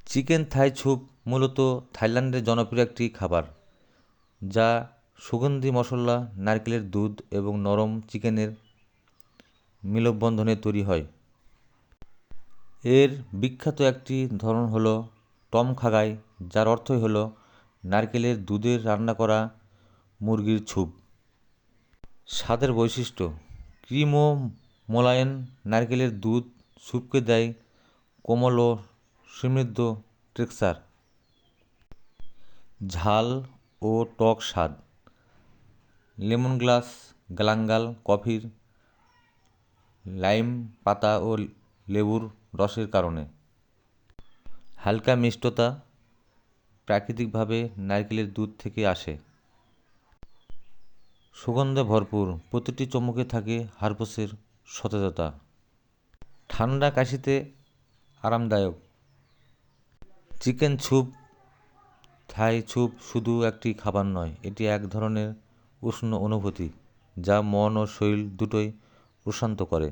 Chicken Thai soup মূলত থাইল্যান্ডের জনপ্রিয় একটি খাবার, যা সুগন্ধি মশলা, নারকেলের দুধ এবং নরম চিকেনের মেলবন্ধনে তৈরি হয়। এর বিখ্যাত একটি ধরন হলো টম খাগাই, যার অর্থই হলো নারকেলের দুধের রান্না করা মুরগির স্যুপ। স্বাদের বৈশিষ্ট্য: ক্রিম ও মোলায়েম নারকেলের দুধ স্যুপকে দেয় কোমল ও সমৃদ্ধ টেক্সচার। ঝাল ও টক স্বাদ: লেমনগ্রাস, গালাঙ্গাল কফির লাইম পাতা ও লেবুর রসের কারণে। হালকা মিষ্টতা: প্রাকৃতিকভাবে নারকেলের দুধ থেকে আসে। সুগন্ধে ভরপুর: প্রতিটি চুমুকে থাকে হার্বসের সতেজতা। ঠান্ডা কাশিতে আরামদায়ক। চিকেন স্যুপ থাই স্যুপ শুধু একটি খাবার নয়, এটি এক ধরনের উষ্ণ অনুভূতি যা মন ও শরীর দুটোই প্রশান্ত করে।